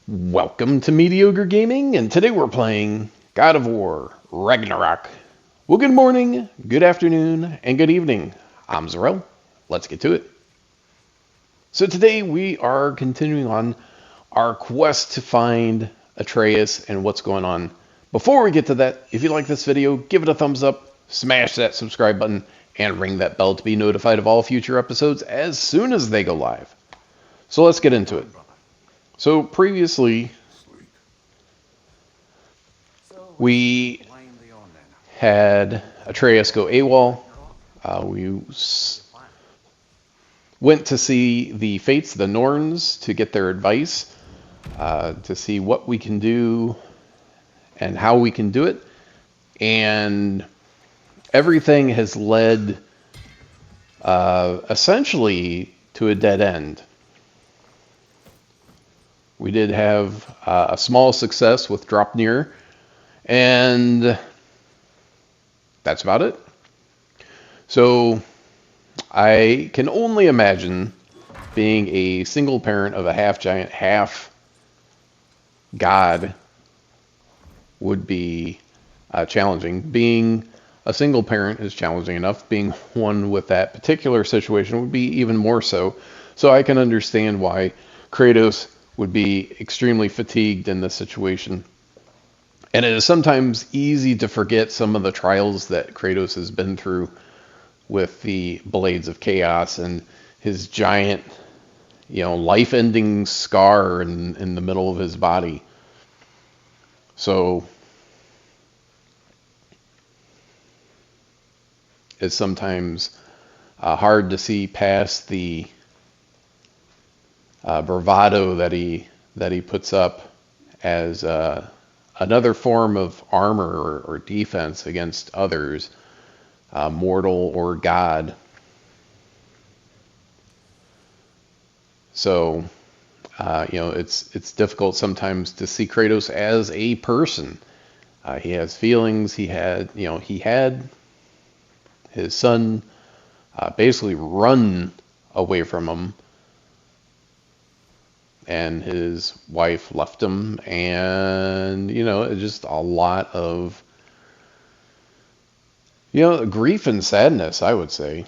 Welcome to Mediocre Gaming, and today we're playing God of War Ragnarok. Well, good morning, good afternoon, and good evening. I'm Zarel. Let's get to it. So today we are continuing on our quest to find Atreus and what's going on. Before we get to that, if you like this video, give it a thumbs up, smash that subscribe button, and ring that bell to be notified of all future episodes as soon as they go live. So let's get into it. So previously, we had Atreus go AWOL. We went to see the Fates, the Norns, to get their advice, to see what we can do and how we can do it. And everything has led essentially to a dead end. We did have a small success with Dropnir, and that's about it. So I can only imagine being a single parent of a half giant, half god would be challenging. Being a single parent is challenging enough. Being one with that particular situation would be even more so. So I can understand why Kratos would be extremely fatigued in this situation. And it is sometimes easy to forget some of the trials that Kratos has been through with the Blades of Chaos and his giant, life-ending scar in the middle of his body. So it's sometimes hard to see past the bravado that he puts up as another form of armor or defense against others, mortal or god. So it's difficult sometimes to see Kratos as a person. He has feelings. He had his son basically run away from him, and his wife left him, and it's just a lot of grief and sadness, I would say,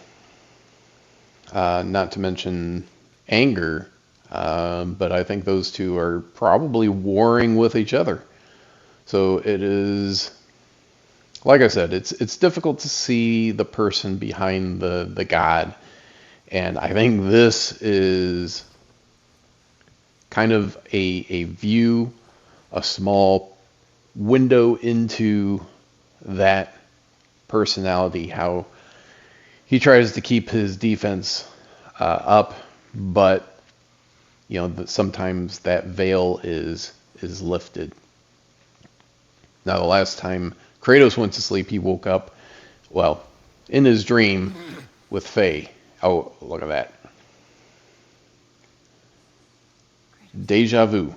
not to mention anger, but I think those two are probably warring with each other. So it is, like I said, it's difficult to see the person behind the god, and I think this is kind of a view, a small window into that personality, how he tries to keep his defense up, but sometimes that veil is lifted. Now, the last time Kratos went to sleep, he woke up, well, in his dream with Faye. Oh, look at that. Deja vu.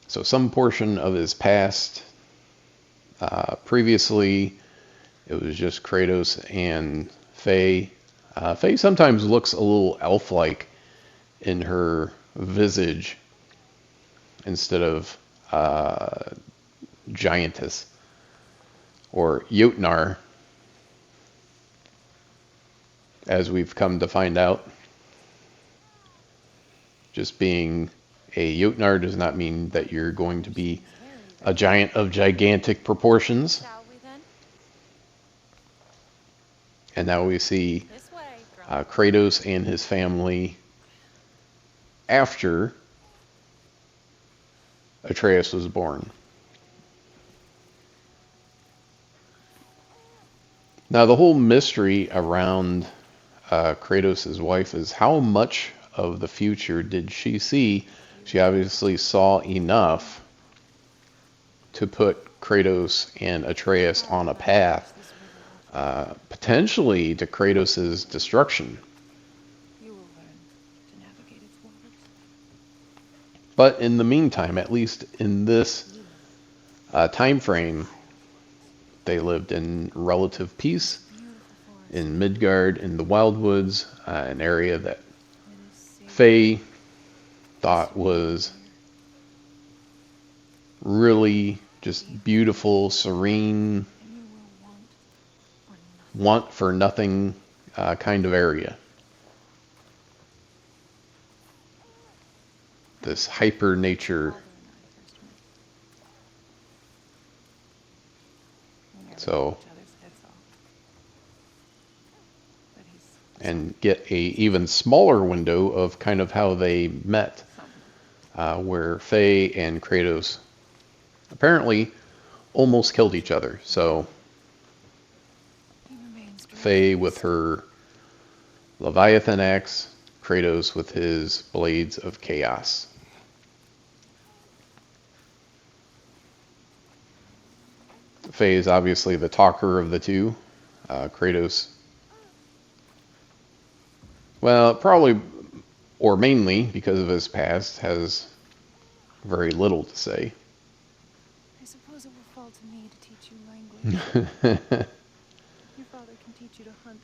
So some portion of his past, previously, it was just Kratos and Faye. Faye sometimes looks a little elf-like in her visage instead of giantess, or Jotnar, as we've come to find out. Just being a Jotnar does not mean that you're going to be a giant of gigantic proportions. And now we see Kratos and his family after Atreus was born. Now, the whole mystery around Kratos' wife is how much of the future did she see? She obviously saw enough to put Kratos and Atreus on a path, potentially to Kratos' destruction. But in the meantime, at least in this time frame, they lived in relative peace in Midgard, in the Wildwoods, an area that Faye thought was really just beautiful, serene, want for nothing kind of area. This hyper nature. So, and get a even smaller window of kind of how they met, where Faye and Kratos apparently almost killed each other. So Faye with her Leviathan axe, Kratos with his blades of chaos. Faye is obviously the talker of the two. Kratos, well, probably, or mainly because of his past, has very little to say. I suppose it will fall to me to teach you language. Your father can teach you to hunt.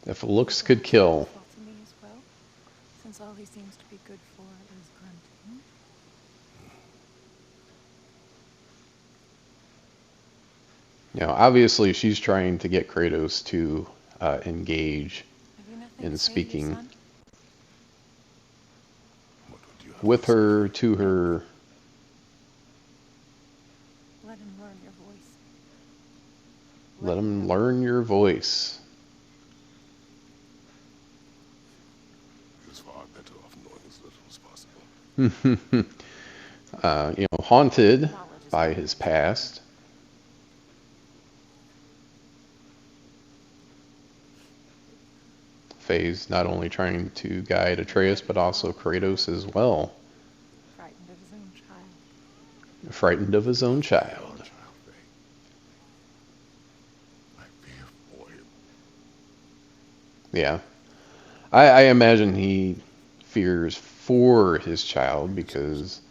If looks could kill. Fall to me as well, since all he seems to be good for is grunting. Obviously she's trying to get Kratos to engage in speaking with her, to her. Let him learn your voice. Let him learn your voice. It's far better off knowing as little as possible. Haunted by his past. Faye's not only trying to guide Atreus, but also Kratos as well. Frightened of his own child. Frightened of his own child. Yeah. I imagine he fears for his child because,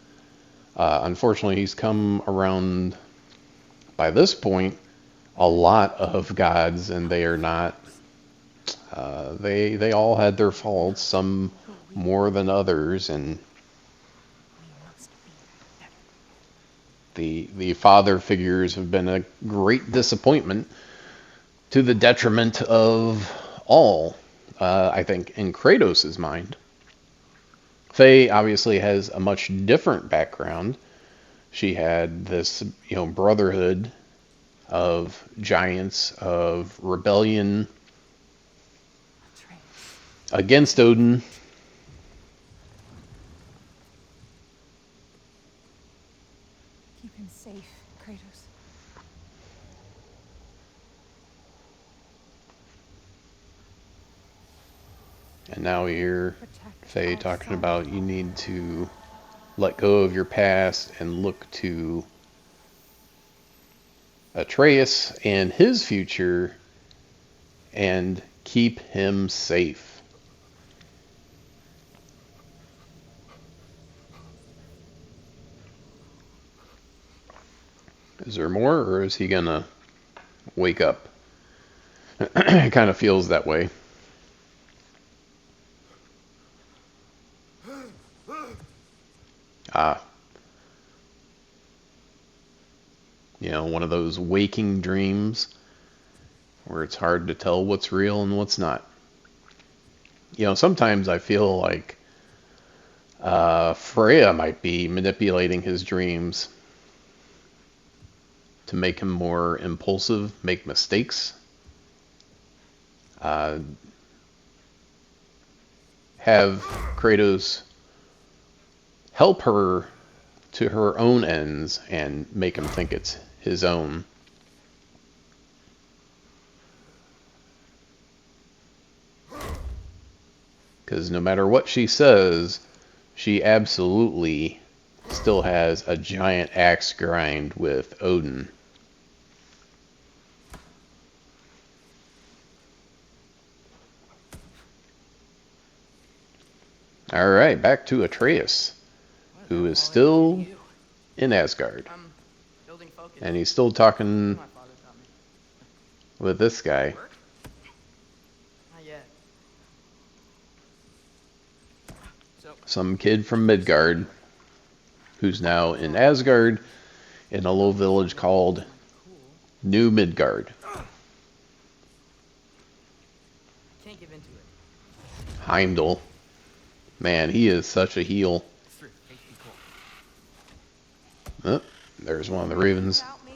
unfortunately, he's come around, by this point, a lot of gods, and they are not. They all had their faults, some more than others, and the father figures have been a great disappointment to the detriment of all, I think, in Kratos' mind. Faye obviously has a much different background. She had this, brotherhood of giants, of rebellion against Odin. Keep him safe, Kratos. And now we hear Faye talking about you need to let go of your past and look to Atreus and his future and keep him safe. Is there more, or is he gonna wake up? It kind of feels that way. Ah. One of those waking dreams where it's hard to tell what's real and what's not. Sometimes I feel like Freya might be manipulating his dreams to make him more impulsive, make mistakes. Have Kratos help her to her own ends and make him think it's his own. Because no matter what she says, she absolutely still has a giant axe grind with Odin. Alright, back to Atreus, who is still in Asgard. And he's still talking with this guy. some kid from Midgard who's now in Asgard in a little village called New Midgard. Can't give into it. Heimdall. Man, he is such a heel. It's through. HP cool. Oh, there's one of the ravens. Without me?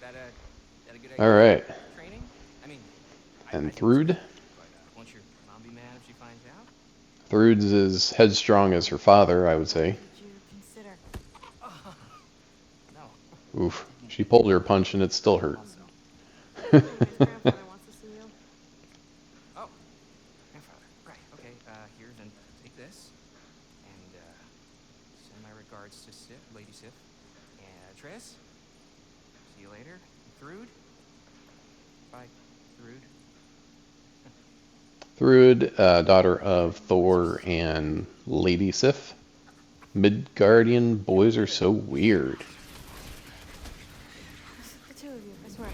That a good idea? All right. Training? I mean, And I think Thrud. it's good, but won't your mom be mad if she finds out? Thrud's as headstrong as her father, I would say. Did you consider? No. Oof. She pulled her punch and it still hurt. Also. Your grandfather wants to see you. Oh, grandfather. Right. Okay. Here's and take this, and send my regards to Sif, Lady Sif, and Triss. See you later, Thrud. Bye, Thrud. Thrud, daughter of Thor and Lady Sif. Midgardian boys are so weird. The two of you, I swear.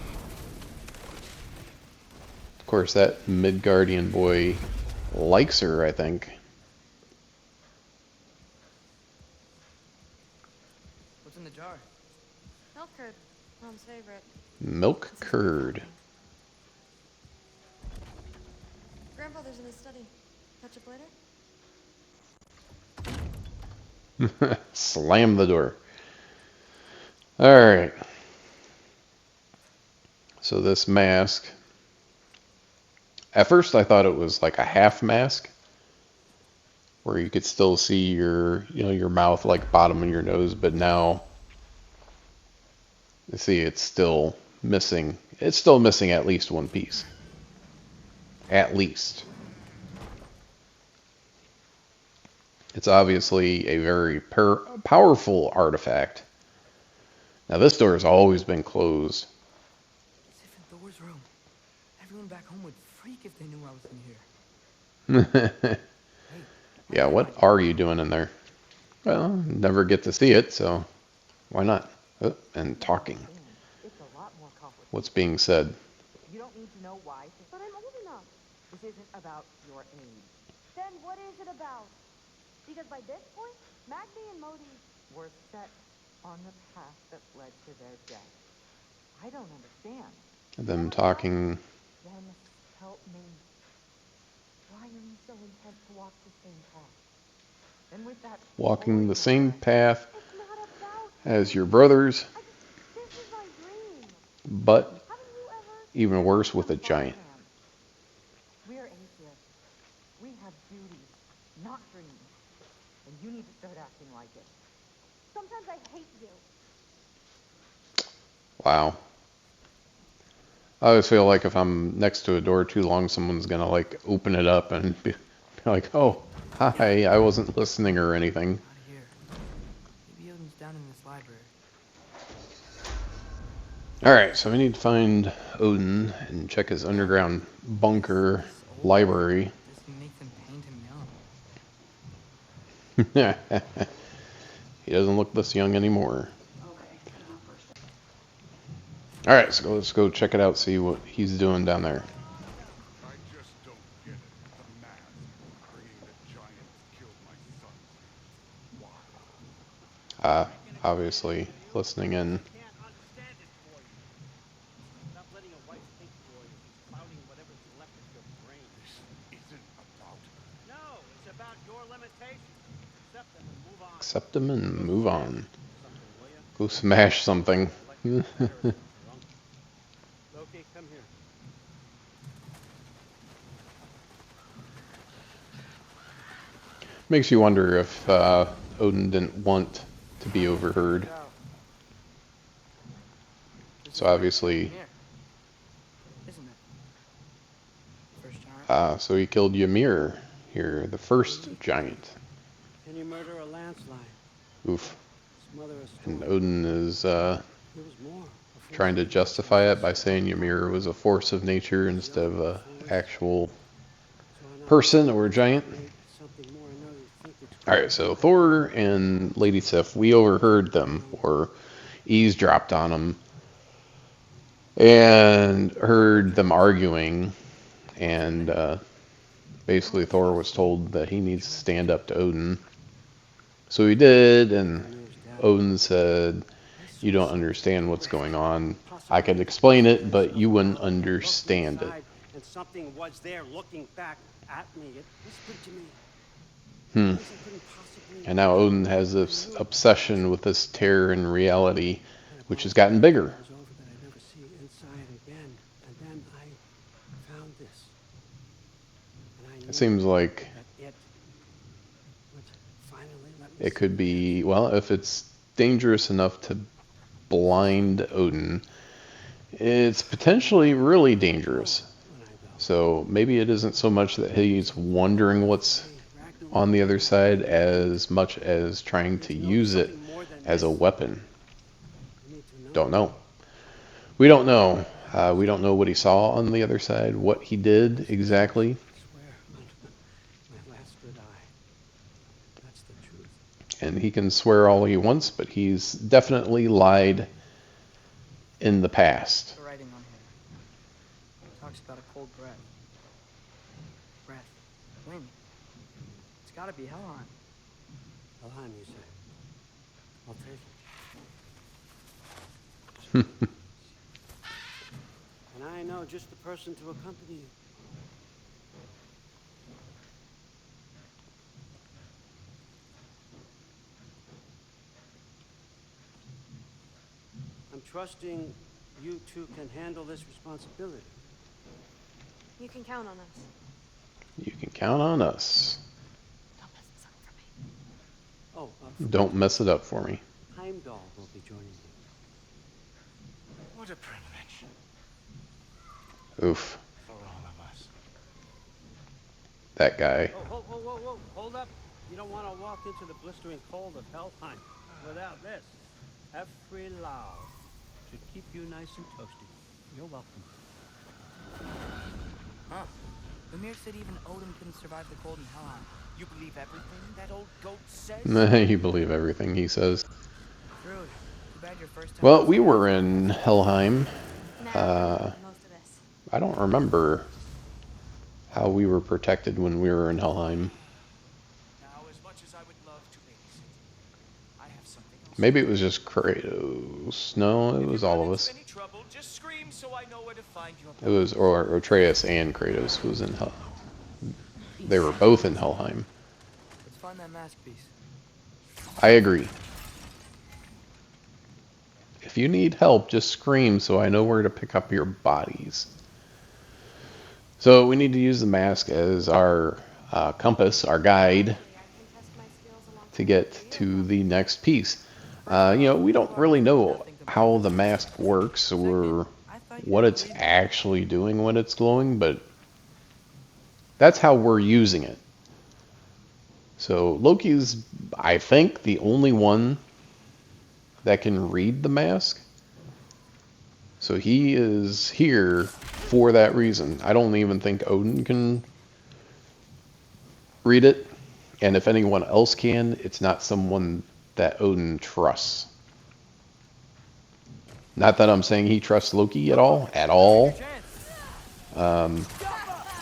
Of course, that Midgardian boy likes her, I think. What's in the jar? Milk curd, Mom's favorite. Milk curd. Grandfather's in his study. Catch up later? Slam the door. Alright. So this mask. At first I thought it was like a half mask. Where you could still see your mouth, like bottom of your nose, but now you see it's still missing. It's still missing at least one piece. At least. It's obviously a very powerful artifact. Now this door has always been closed. Sif and Thor's room. Everyone back home would freak if they knew I was in here. Yeah, what are you doing in there? Well, never get to see it, so why not? Oh, and talking. It's a lot more complicated. What's being said? You don't need to know why, but I'm old enough. This isn't about your age. Then what is it about? Because by this point, Magni and Modi were set on the path that led to their death. I don't understand. Them talking. Then help me. Why are you so intent to walk the same path? And with that Walking the same path it's not about as your brothers, this is my dream. but Haven't you ever even worse with a giant. We're atheists. We have duties, not dreams. And you need to start acting like it. Sometimes I hate you. Wow. I always feel like if I'm next to a door too long, someone's gonna like open it up and be like, "Oh, hi, I wasn't listening or anything." Not here. Maybe Odin's down in this library. Alright, so we need to find Odin and check his underground bunker library. This makes them paint him young. He doesn't look this young anymore. Alright, so let's go check it out, see what he's doing down there. I just don't get it. The mask bringing the giant killed my son. Why? Obviously listening in. Can't understand it for you. Stop letting a wife think for you. It's clouding whatever's left of your brain. This isn't about No, it's about your limitations. Accept them and move on. Accept him and move on. Something, will ya? Go smash something. Loki, come here. Makes you wonder if Odin didn't want to be overheard. So obviously, Here. Isn't it? First giant. so he killed Ymir here, the first giant. Can you murder a landslide? Oof. Smother a And storm? Odin is There was more. A force trying to of justify it by saying Ymir was a force of nature instead of a actual So I know person or giant. something more. I know you think it's Alright, so Thor and Lady Sif, we overheard them, or eavesdropped on them, and heard them arguing, and Basically, Thor was told that he needs to stand up to Odin. So he did, and Odin said, "You don't understand what's going on. I could explain it, but you wouldn't understand it." And something was there looking back at me. It whispered to me. Hmm. Things I couldn't possibly And now Odin has this obsession with this terror in reality, which has gotten bigger. It was over that I'd never see inside again. And then I found this. And I knew It seems like that it would finally let me it could be, well, if it's dangerous enough to blind Odin, it's potentially really dangerous. when I go. So maybe it isn't so much that he's wondering what's on the other side as much as trying to use it as a weapon. You need to know. Don't know. We don't know. We don't know what he saw on the other side, what he did exactly. I swear on my last good eye. That's the truth. And he can swear all he wants, but he's definitely lied in the past. The writing on here. It talks about a cold breath. Breath. Wind. It's gotta be Helheim. Helheim, you say? I'll take it. And I know just the person to accompany you. I'm trusting you two can handle this responsibility. You can count on us. You can count on us. Don't mess this up for me. Oh, Don't mess it up for me. Heimdall will be joining you. What a privilege Oof. for all of us. That guy. Oh, whoa, whoa, whoa, whoa, hold up. You don't want to walk into the blistering cold of Helheim without this. Every Lao should keep you nice and toasty. You're welcome. Huh. Ymir said even Odin couldn't survive the cold in Helheim. You believe everything that old goat says? You believe everything he says. True. Too bad your first time. Well, we were in Helheim. Now, most of this. I don't remember how we were protected when we were in Helheim. Now, as much as I would love to babysit, I have something else. Maybe it was just Kratos. No, it was all of us. Any trouble, just scream so I know where to find you. It was, or Atreus and Kratos was in Hel. They were both in Helheim. Let's find that mask piece. I agree. If you need help, just scream so I know where to pick up your bodies. So we need to use the mask as our compass, our guide, I can test my skills along to get to the next piece. We don't really know how the mask works or what it's actually doing when it's glowing, but that's how we're using it. So Loki's, I think, the only one that can read the mask. So he is here for that reason. I don't even think Odin can read it. And if anyone else can, it's not someone that Odin trusts. Not that I'm saying he trusts Loki at all.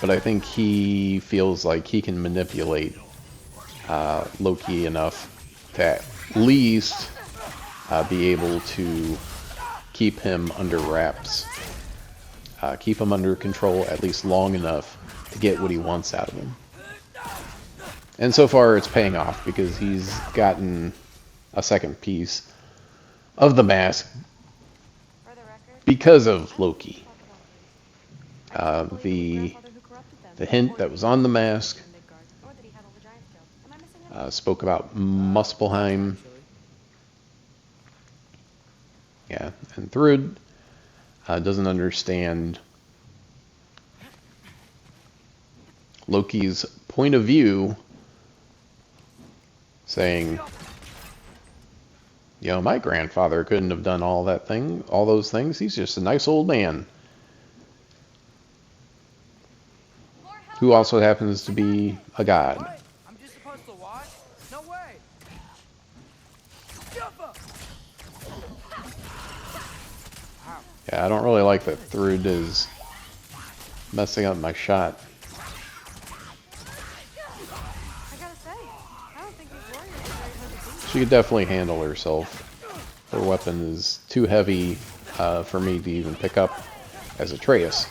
But I think he feels like he can manipulate Loki enough to at least be able to keep him under wraps. Keep him under control at least long enough to get what he wants out of him. And so far it's paying off because he's gotten a second piece of the mask For the record, because of Loki. talk about these. The hint that was on the mask Midgard, or that he had all the giants killed. Am I missing anything? spoke about Muspelheim. Yeah, and Thrud doesn't understand Loki's point of view, saying, my grandfather couldn't have done all those things. He's just a nice old man. Who also happens to be a god. What? I'm just supposed to watch? No way. Jump up. Yeah, I don't really like that Thrud is messing up my shot. She could definitely handle herself. Her weapon is too heavy for me to even pick up as Atreus.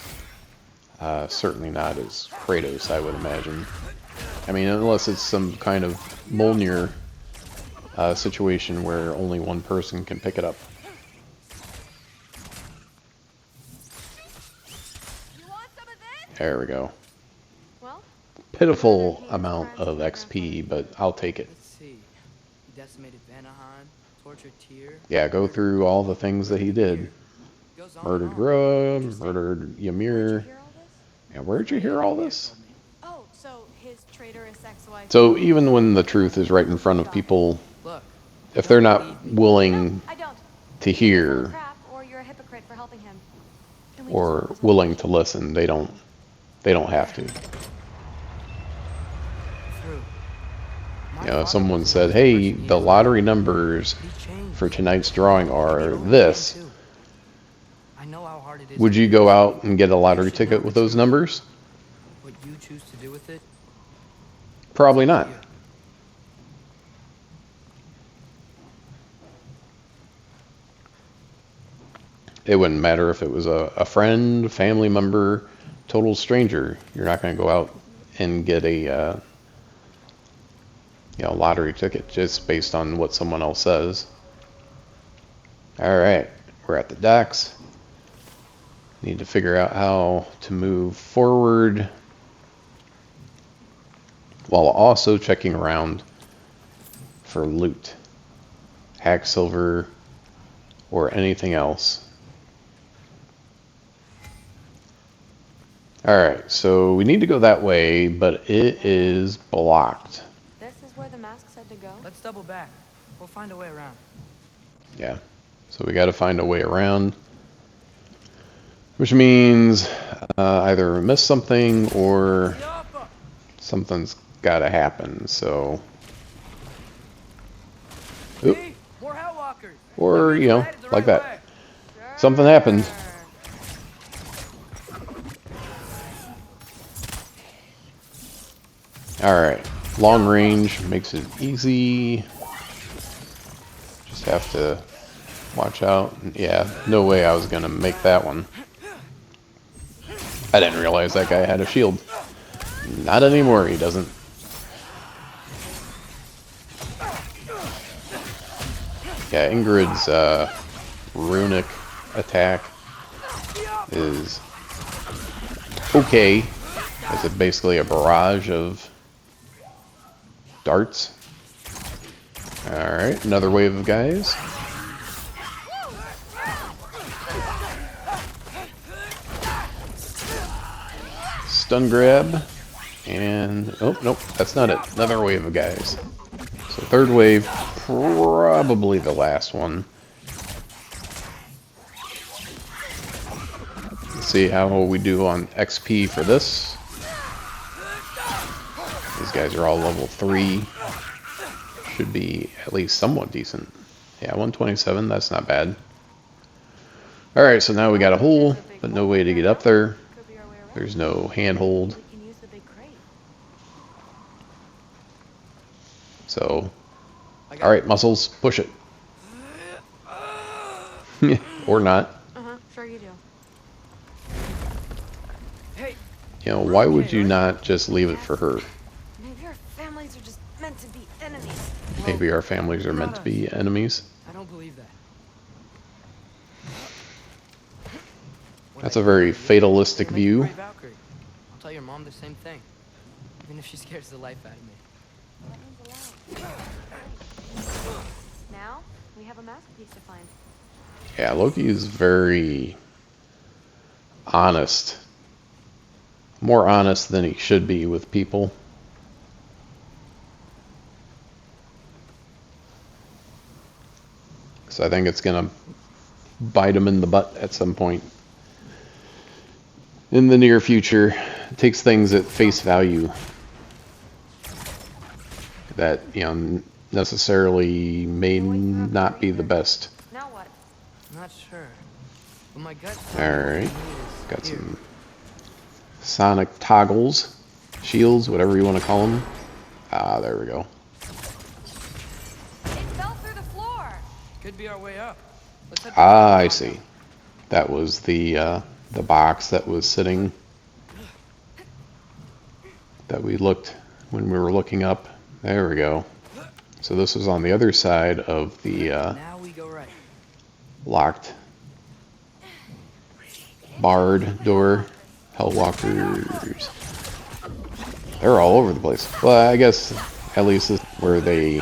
Certainly not as Kratos, I would imagine. I mean, unless it's some kind of Mjolnir situation where only one person can pick it up. There we go. Well, Pitiful amount of XP, but I'll take it. Let's see. He decimated Vanaheim, tortured Tyr. Yeah, go through all the things that he did. Goes on Murdered and on. Groa, murdered Ymir. And where'd you hear all this? Oh, so his traitorous ex-wife. So even when the truth is right in front of people, Look, if they're not willing No, I don't. to Either you're full of hear crap, or you're a hypocrite for helping him. Can we or just- willing to listen, they don't have to. through. My You know, if father someone was said, the hey, person he the is. lottery numbers He changed. for tonight's drawing are Maybe only this, him, too. I know how hard it is would to you do go this. out and get a lottery You should ticket know with the those truth. numbers? What you choose to do with it, Probably not. you. It wouldn't matter if it was a friend, family member, total stranger. You're not going to go out and get a lottery ticket just based on what someone else says. All right, we're at the docks. Need to figure out how to move forward while also checking around for loot, hack silver, or anything else. Alright, so we need to go that way, but it is blocked. this is where the mask said to go. Let's double back. We'll find a way around. Yeah, so we got to find a way around. Which means either miss something or something's got to happen, so... Oop. Hey, more Hellwalkers. Or, you know, Headed the like right that. way. Something happened. Alright, long range makes it easy. Just have to watch out. Yeah, no way I was going to make that one. I didn't realize that guy had a shield. Not anymore, he doesn't. Yeah, Ingrid's runic attack is okay. It's basically a barrage of darts. Alright, another wave of guys. Stun grab. And, oh, nope, that's not it. Another wave of guys. So third wave, probably the last one. Let's see how we do on XP for this. These guys are all level 3. Should be at least somewhat decent. Yeah, 127, that's not bad. Alright, so now we got a hole, but no way to get up there. Could be our way around. There's no handhold. We can use the big crate. So, alright, muscles, push it. Or not. Sure you do. Hey, You know, why would you not just leave it for her? Maybe our families are just meant to be enemies. Maybe our families are meant to be enemies. I don't believe that. That's a very fatalistic Make you view. brave Valkyrie. I'll tell your mom the same thing, even if she scares the life out of me. Now, we have a masterpiece to find. Yeah, Loki is very honest. More honest than he should be with people. So I think it's gonna bite him in the butt at some point. In the near future, it takes things at face value that, you know, necessarily may not be the best. Now what? I'm not sure, but my gut. Alright, got some sonic toggles, shields, whatever you want to call them. Ah, there we go. Could be our way up. Let's head Ah, back. I see. That was the box that was sitting that we looked when we were looking up. There we go. So this was on the other side of the Now we go right. locked, barred door. Hellwalkers. They're all over the place. Well, I guess at least this is where they,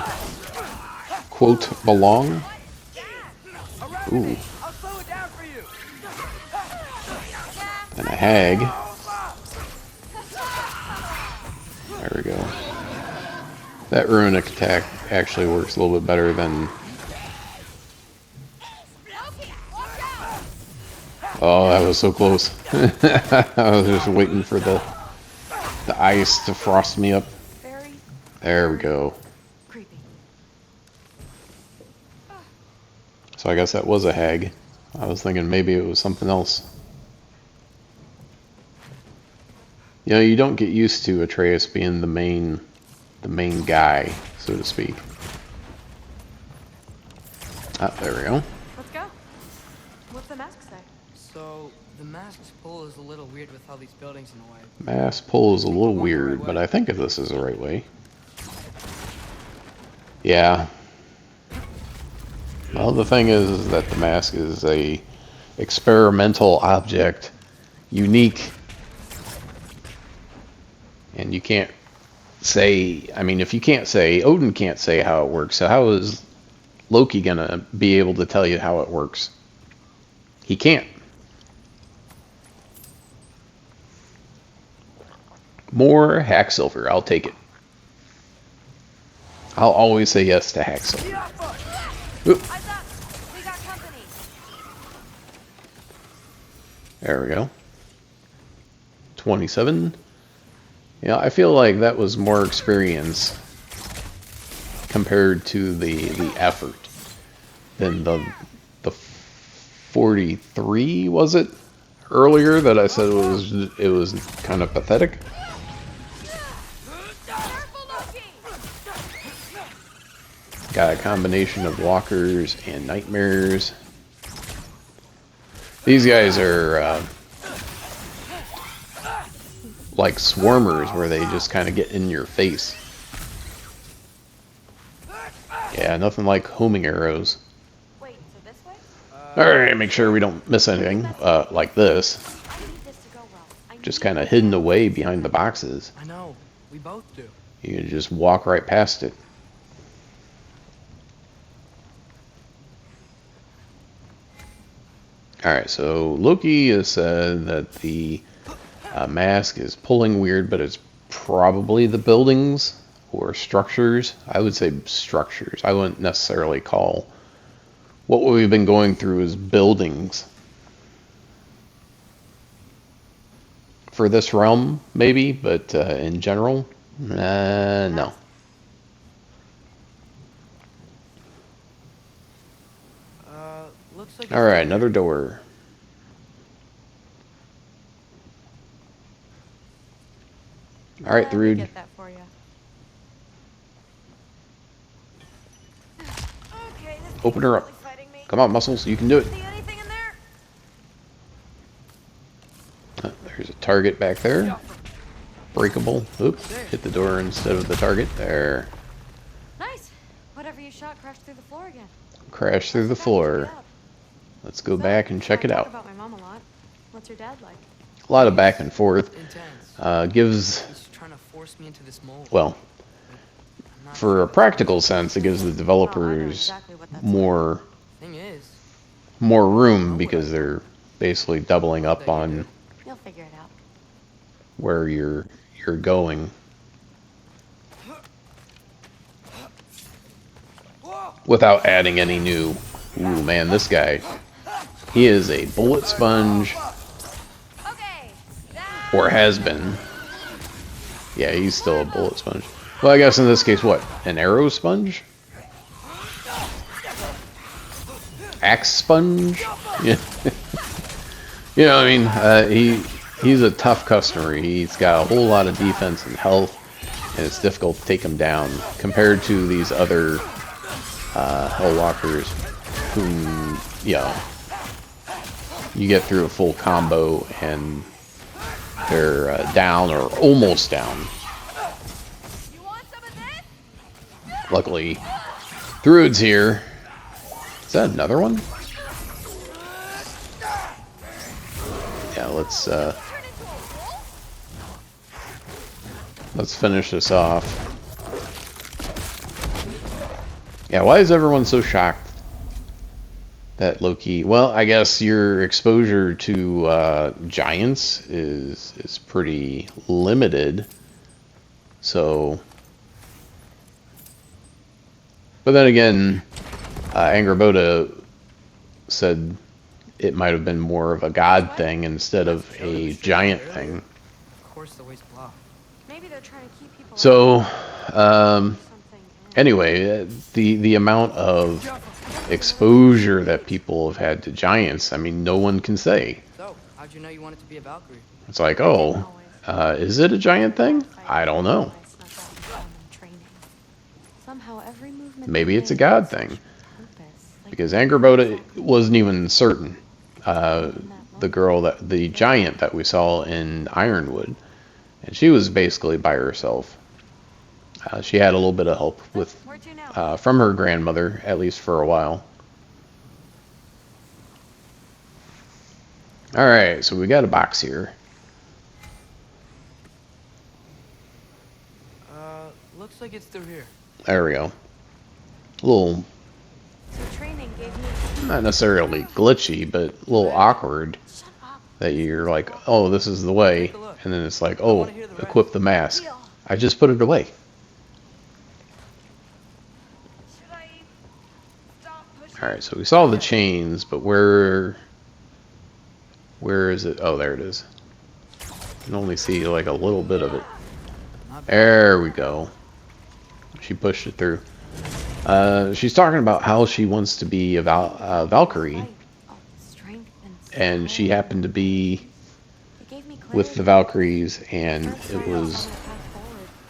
quote, belong. Ooh. I'll slow it down for you. And a hag. There we go. That runic attack actually works a little bit better than... Oh, that was so close. I was just waiting for the ice to frost me up. Very There we go. creepy. So I guess that was a hag. I was thinking maybe it was something else. You know, you don't get used to Atreus being the main guy, so to speak. Ah, there we go. Let's go. What's the mask say? So, the mask's pull is a little weird with all these buildings in the way. Mass pull is a little weird, but I think this is the right way. Yeah. Well, the thing is that the mask is a experimental object, unique, and you can't say, I mean, if you can't say, Odin can't say how it works, so how is Loki gonna be able to tell you how it works? He can't. More hack silver, I'll take it. I'll always say yes to hack silver. Oop. Eyes up! We got company. There we go. 27. Yeah, I feel like that was more experience compared to the effort than the 43, was it? Earlier that I said it was kind of pathetic. Careful, Loki! Got a combination of walkers and nightmares. These guys are like swarmers where they just kind of get in your face. Yeah, nothing like homing arrows. Wait, so this way? Alright, make sure we don't miss anything like this. I need this to go well. I Just need kind of hidden away behind the boxes. I know. We both do. You can just walk right past it. Alright, so Loki has said that the mask is pulling weird, but it's probably the buildings or structures. I would say structures. I wouldn't necessarily call what we've been going through as buildings. For this realm, maybe, but in general, no. Looks like. Alright, another door. Alright, Let me Thrud. get that for you. Okay, this Open thing's her up. really fighting me. Come on, Muscles, you can do it. See anything in there? There's a target back there. Breakable. Oop, hit the door instead of the target. There. Nice. Whatever you shot crashed through the floor again. Crash through the floor. Let's go back and check it I talk out. about my mom a lot. What's your dad like? A lot of back and forth. Intense. Gives, He's trying to force me into this mold. well, I'm not for a practical sense, it gives the developers exactly what that's more Thing is, room because they're basically doubling up on You'll figure it out. where you're going. Without adding any new. Ooh, man, this guy. He is a bullet sponge. Okay. Or has been. Yeah, he's still a bullet sponge. Well, I guess in this case, what? An arrow sponge? Axe sponge? Yeah. You know, I mean, he's a tough customer. He's got a whole lot of defense and health, and it's difficult to take him down compared to these other Hellwalkers. whom, you know, you get through a full combo and they're down or almost down. You want some of this? Luckily, Druid's here. Is that another one? Yeah, let's finish this off. Yeah, why is everyone so shocked that Loki? Well, I guess your exposure to giants is pretty limited. So, but then again, Angerboda said it might have been more of a god thing instead of a giant thing. Of course, the waste blah. Maybe they're trying to keep people. So, Something. anyway, the amount of exposure that people have had to giants, I mean, no one can say. So, how'd you know you wanted to be a Valkyrie? It's like, oh, is it a giant thing? I don't know. Somehow every movement Maybe it's a god thing. Because Angerboda wasn't even certain. The giant that we saw in Ironwood, and she was basically by herself. She had a little bit of help with from her grandmother, at least for a while. All right, so we got a box here. Looks like it's through here. There we go. A little, So training gave me. not necessarily glitchy, but a little awkward. Shut up. That you're like, oh, this is the way, and then it's like, oh, equip the mask. I just put it away. Should I stop pushing? All right, so we saw the chains, but where is it? Oh, there it is. You can only see like a little bit of it. There we go. She pushed it through. She's talking about how she wants to be a Valkyrie, and she happened to be with the Valkyries, and it was,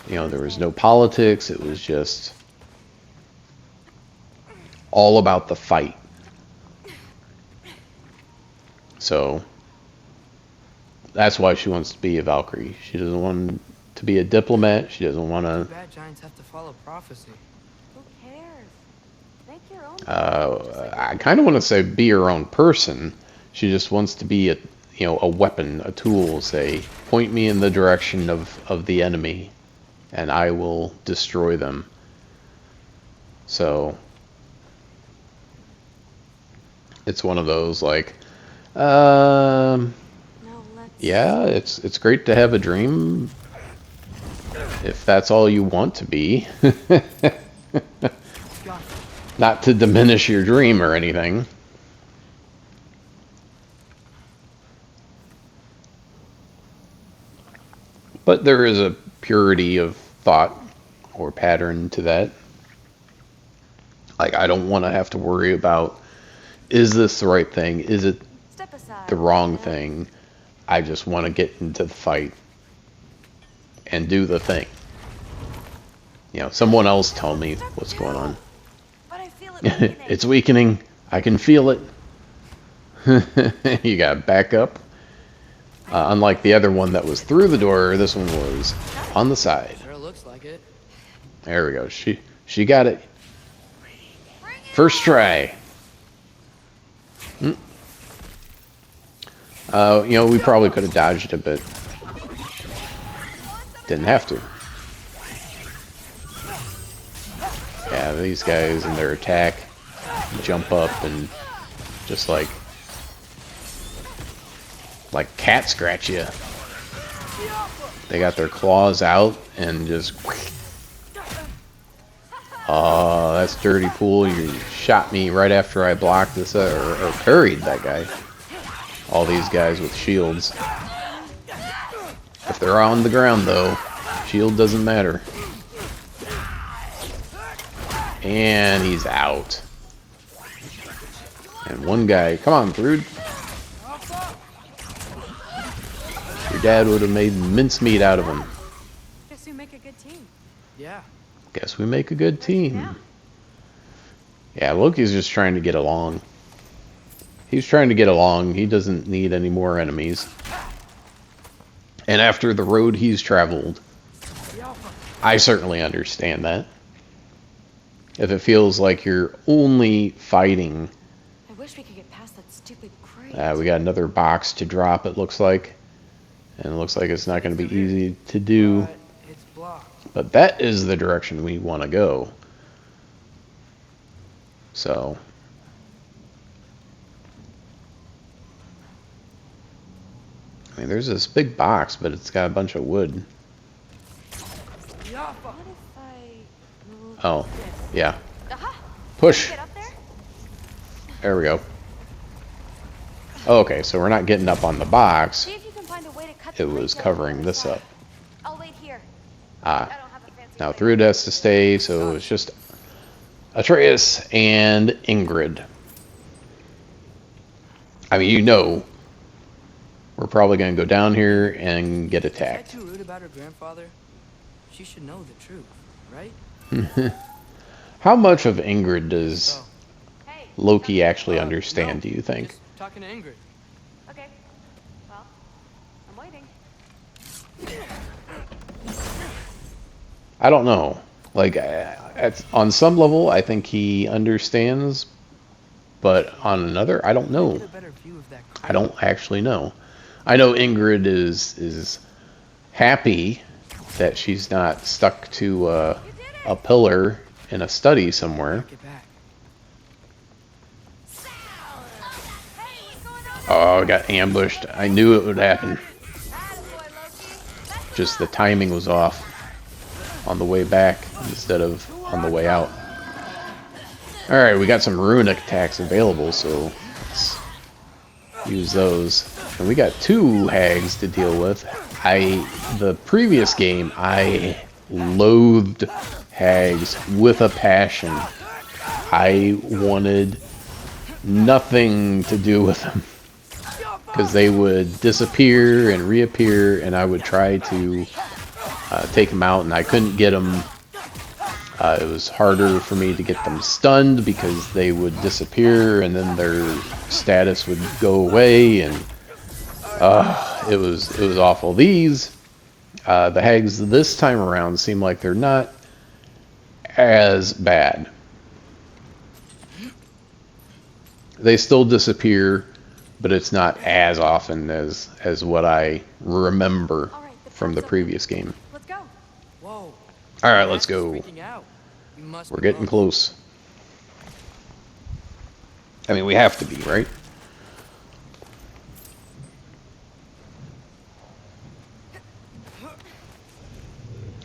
you know, there was no politics. It was just all about the fight. So that's why she wants to be a Valkyrie. She doesn't want to be a diplomat. She doesn't want to. Bad giants have to follow prophecy. Who cares? Make your own. I kind of want to say be her own person. She just wants to be a weapon, a tool. Say, point me in the direction of the enemy, and I will destroy them. So it's one of those like, No, let's. yeah, it's great to have a dream if that's all you want to be. Not to diminish your dream or anything. But there is a purity of thought or pattern to that. Like, I don't want to have to worry about, is this the right thing? Is it Step aside. the wrong thing? I just want to get into the fight and do the thing. You know, someone else tell me what's going on. But I feel it weakening. It's weakening. I can feel it. You gotta back up. Unlike the other one that was through the door, this one was on the side. Sure looks like it. There we go. She got it. First try. You know, we probably could have dodged it, but didn't have to. Yeah, these guys and their attack jump up and just like cat scratch you. They got their claws out and just. Oh, that's dirty pool. You shot me right after I blocked this or parried that guy. All these guys with shields. If they're on the ground though, shield doesn't matter. And he's out. And one guy, come on, Thrud. Your dad would have made mincemeat out of him. Guess we make a good team. Yeah. Guess we make a good team. Yeah, Loki's just trying to get along. He's trying to get along. He doesn't need any more enemies. And after the road he's traveled, I certainly understand that. If it feels like you're only fighting... I wish we could get past that stupid crate. we got another box to drop, it looks like. And it looks like it's not going to be easy to do. But it's blocked. But that is the direction we want to go. So... I mean, there's this big box, but it's got a bunch of wood. What if I move Oh, this? yeah. Aha! Push. Get up there? There we go. Okay, so we're not getting up on the box. See if you can find a way to cut It the was crate covering down this the up. side. I'll wait here. Ah, I don't have a fancy now way. Thrud has to stay, so it's just Atreus and Ingrid. I mean, you know, we're probably going to go down here and get Is that attacked. too rude about her grandfather? She should know the truth, right? How much of Ingrid does So, Hey, Loki actually no, understand, do you think? Just talking to Ingrid. okay. Well, I'm waiting. I don't know. Like, on some level, I think he understands, but on another, I don't know. Get a better view of that I don't actually know. I know Ingrid is happy that she's not stuck to a pillar in a study somewhere. Get back. Hey, what's going on? Oh, I got ambushed. I knew it would happen. Attaboy, Loki. That's Just the timing was off on the way back instead of on the way out. Alright, we got some runic attacks available, so let's use those. And we got two hags to deal with. The previous game, I loathed hags with a passion. I wanted nothing to do with them. Because they would disappear and reappear, and I would try to take them out, and I couldn't get them. It was harder for me to get them stunned because they would disappear, and then their status would go away, and it was awful. These the hags this time around seem like they're not as bad. They still disappear, but it's not as often as what I remember from the previous game. Let's go. Whoa. All right, let's Max is go. freaking out. We must We're be getting close. close. I mean, we have to be, right?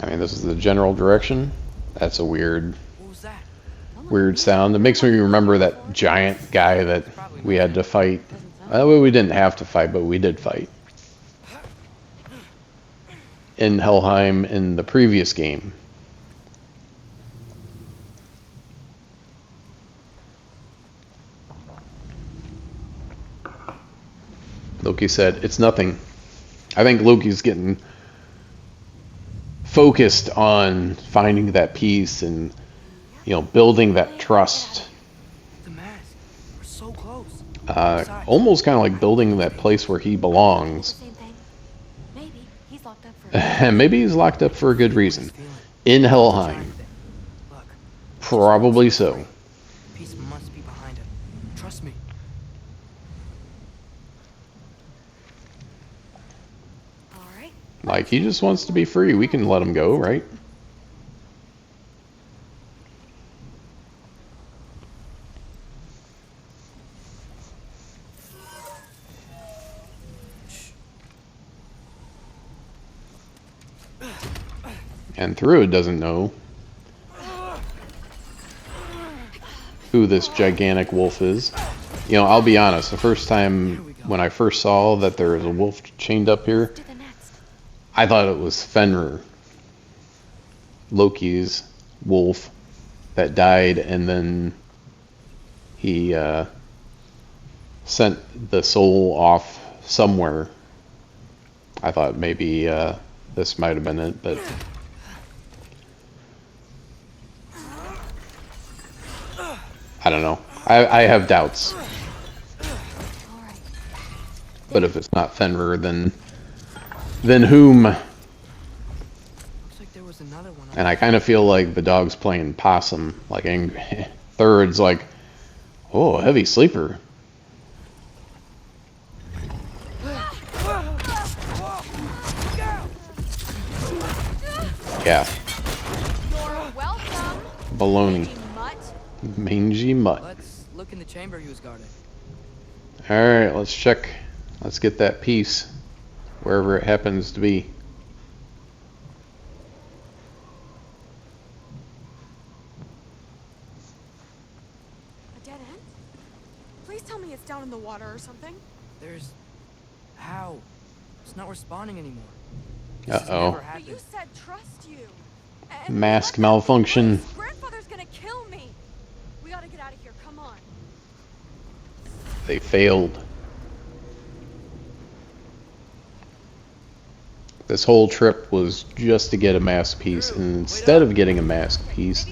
I mean, this is the general direction. That's a weird What was that? sound. It makes me remember that giant guy that we had to fight. Well, we didn't have to fight, but we did fight. In Helheim in the previous game. Loki said, "It's nothing." I think Loki's getting focused on finding that peace and, you know, building that trust. The mask. We're so close. Almost kind of like building that place where he belongs. Same thing. Maybe he's locked up for. And maybe he's locked up for a good reason. In Helheim. Look, Probably so. peace must be behind him. Trust me. All right. Like, he just wants to be free. We can let him go, right? And Thrud doesn't know who this gigantic wolf is. You know, I'll be honest, the first time when I first saw that there was a wolf chained up here, Do the next. I thought it was Fenrir, Loki's wolf that died, and then he sent the soul off somewhere. I thought maybe this might have been it, but I don't know. I have doubts. All right. But if it's not Fenrir, then whom? Looks like there was another one. And I kind of feel like the dog's playing possum. Like Third's like, oh, heavy sleeper. Yeah. You're welcome. Baloney. Mutt. Mangy mutt. Let's look in the chamber he was guarding. Alright, let's check. Let's get that piece. Wherever it happens to be. A dead end? Please tell me it's down in the water or something. There's... How? It's not responding anymore. This has Uh-oh. never But happened. you said trust you. And Mask let that malfunction. be. Grandfather's gonna kill me. We gotta get out of here. Come on. They failed. This whole trip was just to get a mask piece, and instead of getting a mask piece,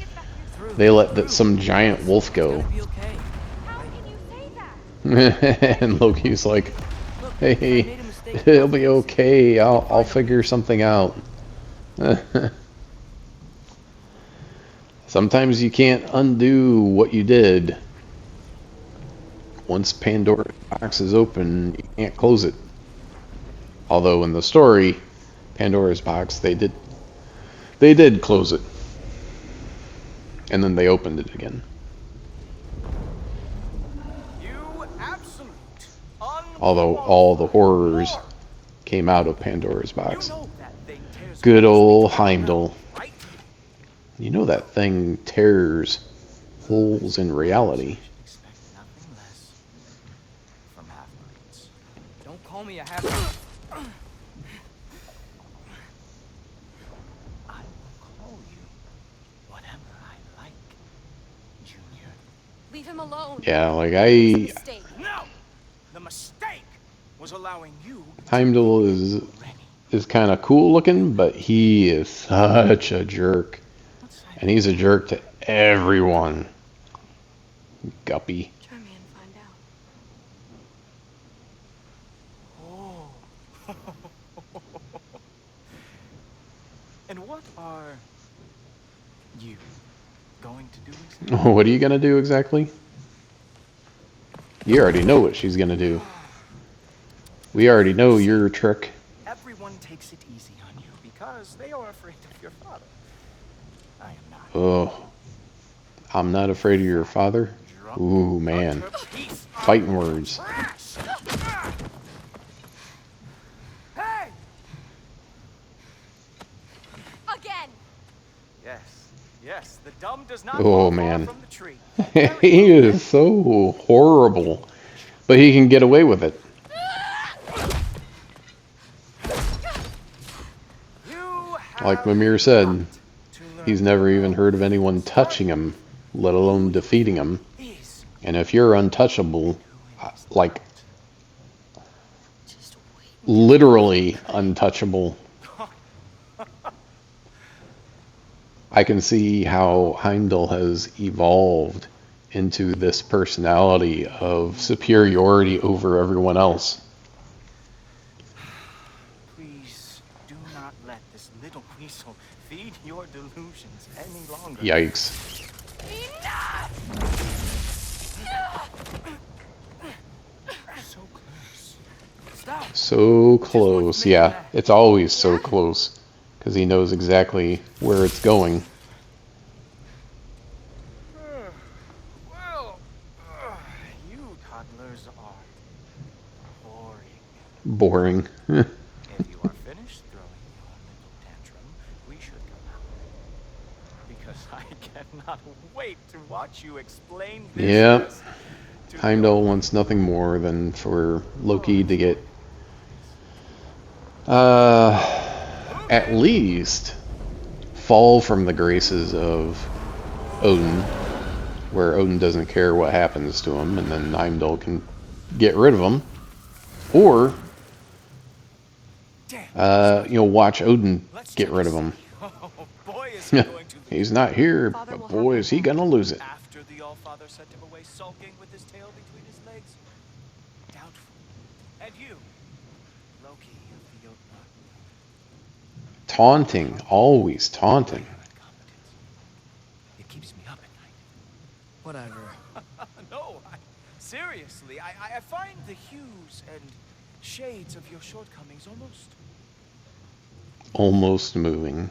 they let some giant wolf go. It's gonna be okay. How can you say that? And Loki's like, Look, I made hey, a mistake. it'll be okay. I'll figure something out. Sometimes you can't undo what you did. Once Pandora's box is open, you can't close it. Although in the story, Pandora's box, they did close it. And then they opened it again. You absolute, Although all the horrors came out of Pandora's You box. know that thing tears Good old holes in the Heimdall. ground, right? You know that thing tears holes in reality. Expect nothing less from half-breeds. Don't call me a half. I will call you whatever I like, Junior. Leave him alone. Yeah, like It's a mistake. No! The mistake was allowing you Heimdall is kind of cool looking, but he is such a jerk. And he's a jerk to everyone. Guppy. Try me and find out. Oh. And what are you going to do exactly? What are you gonna do exactly? You already know what she's gonna do. We already know your trick. Everyone takes it easy on you because they are afraid of your father. I am not. Oh, I'm not afraid of your father. Ooh, man. Utter piece of Fighting words. trash. Hey! Again. Yes, the dumb does not Oh, fall far man. from the tree. He is so horrible. But he can get away with it. You Like have Mimir said, got to learn he's never even heard of anyone touching him, let alone defeating him. is And if you're untouchable, like Just wait. literally untouchable, I can see how Heimdall has evolved into this personality of superiority over everyone else. Please do not let this little weasel feed your delusions any longer. Yikes. So close. Stop. So close. Yeah, it's always so close. Because he knows exactly where it's going. Well, you toddlers are boring. Boring. If you are finished throwing your little tantrum, we should go out. Because I cannot wait to watch you explain this. Yep. to Heimdall wants nothing more than for Loki to get at least fall from the graces of Odin, where Odin doesn't care what happens to him, and then Heimdall can get rid of him, or watch Odin get rid of him. Oh, boy, is he going to He's not here, but boy, is he gonna lose it. after the the Allfather sent him away sulking with his tail between his legs? Doubtful. And you, Loki of the Jotun, Taunting, always taunting. incompetence. It keeps me up at night. Whatever. No, seriously, I find the hues and shades of your shortcomings Almost moving.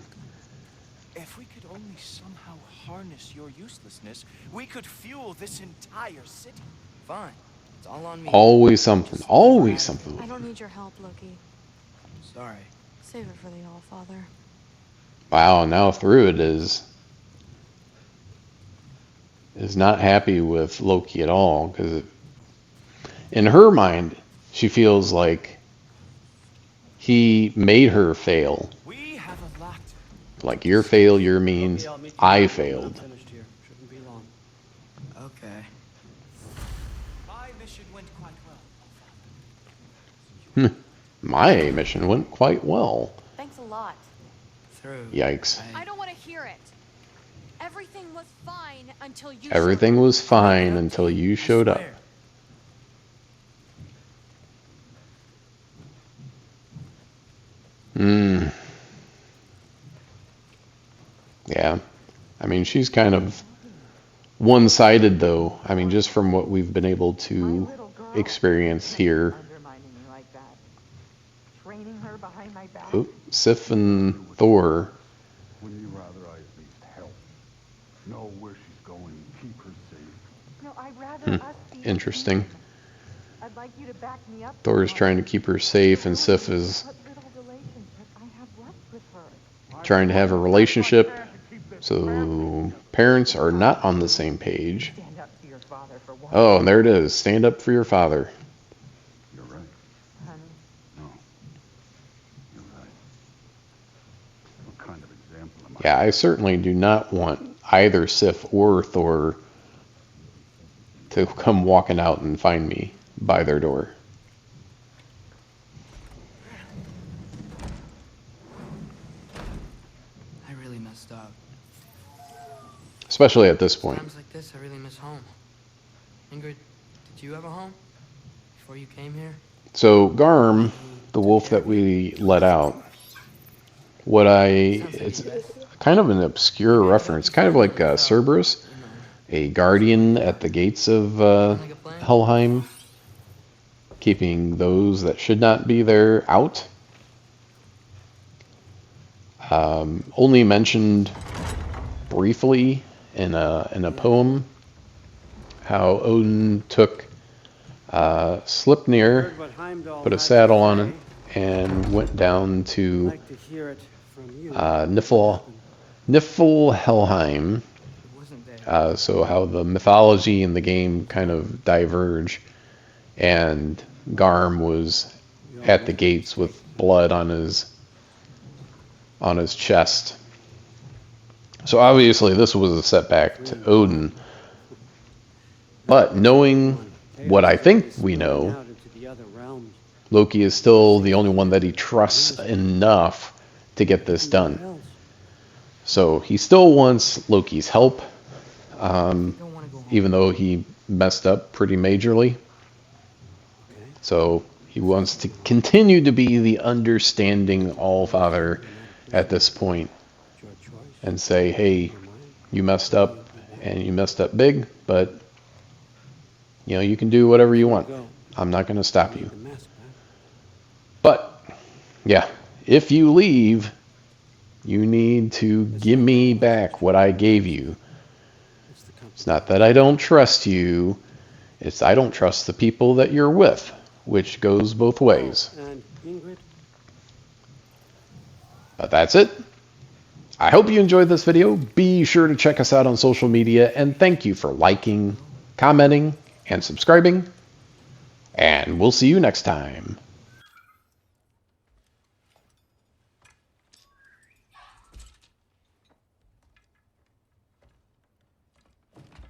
If we could only somehow harness your uselessness, we could fuel this entire city. Fine. It's all on me. Always something. Always something. I don't need your help, Loki. Sorry. Save it for the Allfather. Wow, now through it is not happy with Loki at all, because in her mind she feels like he made her fail. We have a lot. Like your failure means Okay, I'll meet you I when I'm failed. finished here. Shouldn't be long. Okay. My mission went quite well. My mission went quite well. Thanks a lot. Through. Yikes. I don't want to hear it. Everything was fine until you. Everything was fine until you showed up. Yeah. I mean, she's kind of one-sided, though. I mean, just from what we've been able to experience here. Undermining me like that. Training her behind my back. Oh, Sif and Thor. Wouldn't you rather I at least help? Know where she's going, keep her safe? No, I'd rather us be Interesting. a team. I'd like you to back me up. Thor is trying to keep her safe, and Sif is What little relationship I have left with her. trying to have a relationship. So parents are not on the same page. Stand up to your father for once. Oh, and there it is. Stand up for your father. You're right. Honey, No. You're right. What kind of example am I? Yeah, I certainly do not want either Sif or Thor to come walking out and find me by their door. I really messed up. Especially at this point. Times like this, I really miss home. Ingrid, did you have a home before you came here? So Garm, the wolf that we let out, it's kind of an obscure reference, kind of like Cerberus, a guardian at the gates of Helheim, keeping those that should not be there out. Only mentioned briefly in a poem how Odin took Sleipnir, Heard what Heimdall put a had to saddle on it, say. and went down I'd to like to hear it from you. Niflheim. It wasn't there. So how the mythology and the game kind of diverge, and Garm was at the gates with blood on his chest. So obviously this was a setback to Odin. But knowing what I think we know, Out into the other realms. Loki is still the only one that he trusts enough to get this done. Else. So he still wants Loki's help, Don't want to go home. even though he messed up pretty majorly. So he wants to continue to be the understanding Allfather at this point Your choice. and say, hey, you messed up and you messed up big, but you can do whatever you want. I'm not going to stop you. The mask back. But yeah, if you leave, you need to give me back what I gave you. It's the company. It's not that I don't trust you, it's I don't trust the people that you're with, which goes both ways. And Ingrid, But that's it. I hope you enjoyed this video. Be sure to check us out on social media, and thank you for liking, commenting, and subscribing. And we'll see you next time.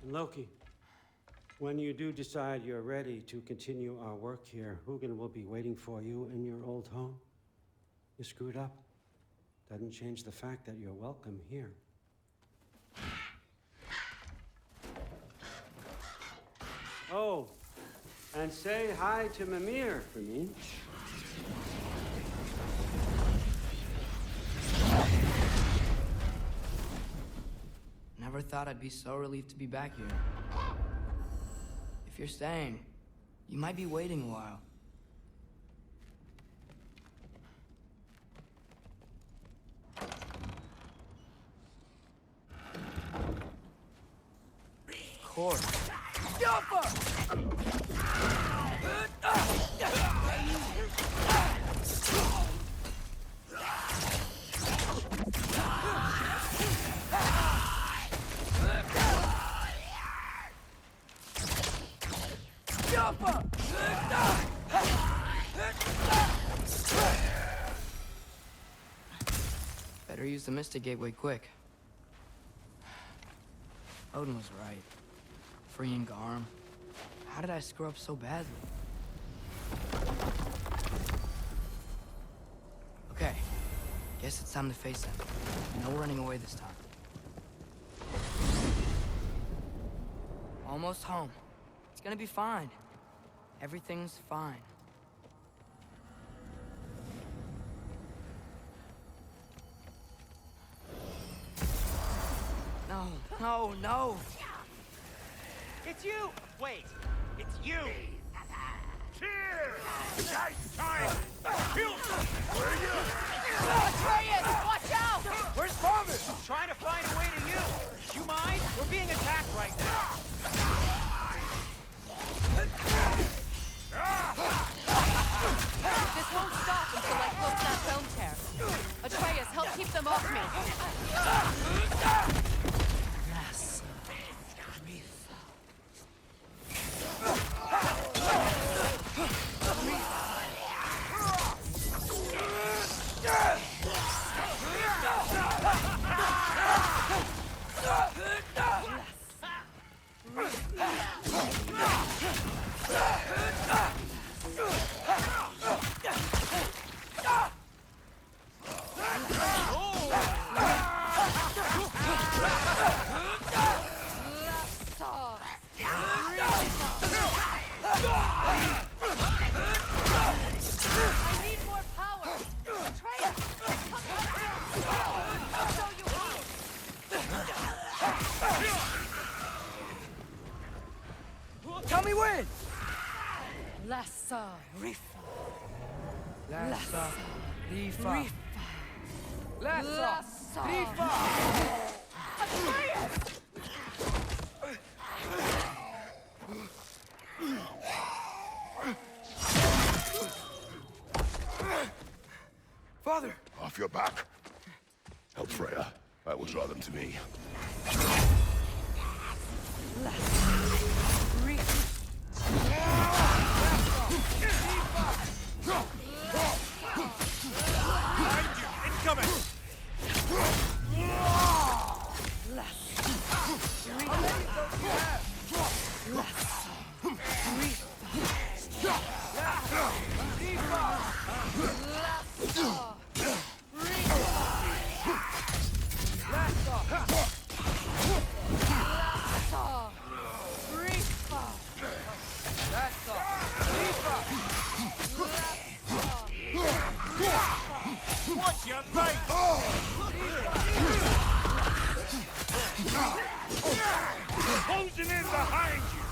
Loki, when you do decide you're ready to continue our work here, Hugin will be waiting for you in your old home. You screwed up. Doesn't change the fact that you're welcome here. Oh, and say hi to Mimir for me. Never thought I'd be so relieved to be back here. If you're staying, you might be waiting a while. Of course. Better use the Mystic Gateway quick. Odin was right. Freeing Garm. How did I screw up so badly? Okay. Guess it's time to face him. No running away this time. Almost home. It's gonna be fine. Everything's fine. No, no, no! It's you! Wait, it's you! Cheers! Nice time! Kill! Where are you? Atreus, watch out! Where's Father? Trying to find a way to you. You mind? We're being attacked right now. This won't stop until I close that bone tear. Atreus, help keep them off me. Tell me when! Lassa, Rifa. Lassa, Rifa. Lassa, Lassa. Rifa. Father! Off your back. Help Freya. I will draw them to me. Incoming! Watch your face! Closing in behind you!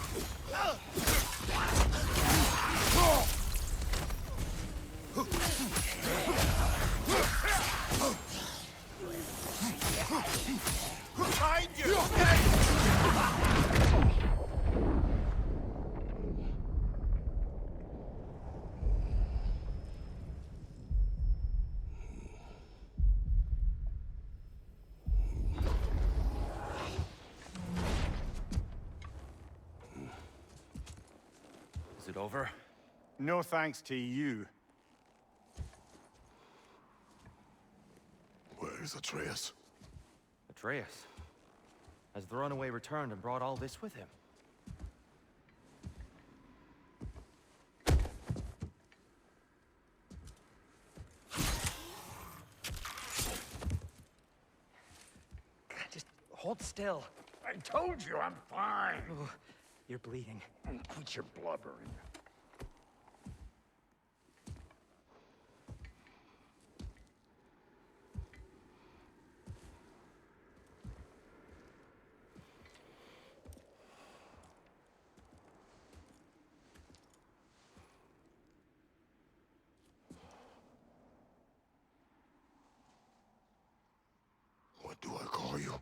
Behind you! Is it over? No thanks to you. Where is Atreus? Atreus. Has the runaway returned and brought all this with him? Just hold still. I told you I'm fine. You're bleeding. Quit your blubbering. What do I call you?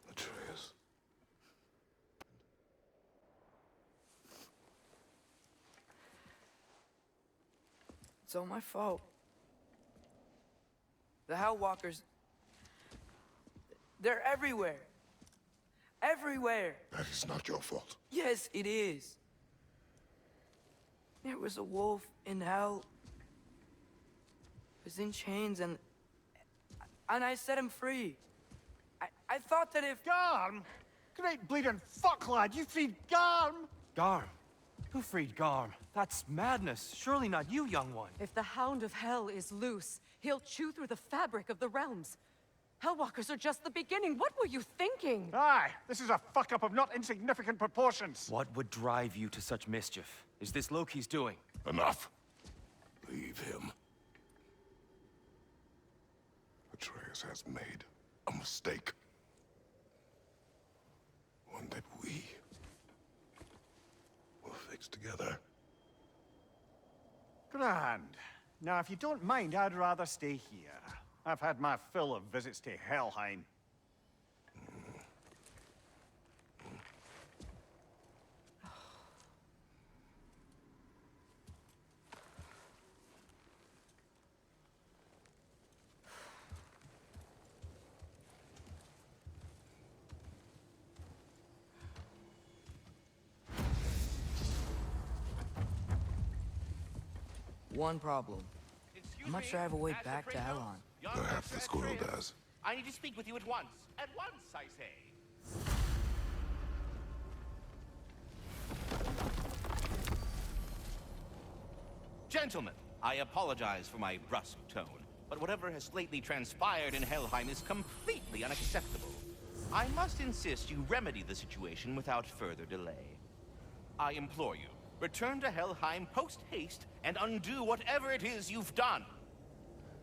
Atreus. It's all my fault. The Hellwalkers... they're everywhere. Everywhere. That is not your fault. Yes, it is. There was a wolf in hell. He was in chains and I set him free. I thought that if... Garm? Great bleeding fuck, lad. You freed Garm? Garm? Who freed Garm? That's madness. Surely not you, young one. If the Hound of Hell is loose, he'll chew through the fabric of the realms. Hellwalkers are just the beginning. What were you thinking? Aye, this is a fuck-up of not insignificant proportions. What would drive you to such mischief? Is this Loki's doing? Enough. Leave him. Atreus has made a mistake. One that we will fix together. Grand. Now, if you don't mind, I'd rather stay here. I've had my fill of visits to Helheim. One problem. I'm not sure I have a way back to Elon. Perhaps the squirrel does. I need to speak with you at once. At once, I say. Gentlemen, I apologize for my brusque tone, but whatever has lately transpired in Helheim is completely unacceptable. I must insist you remedy the situation without further delay. I implore you, return to Helheim post-haste and undo whatever it is you've done.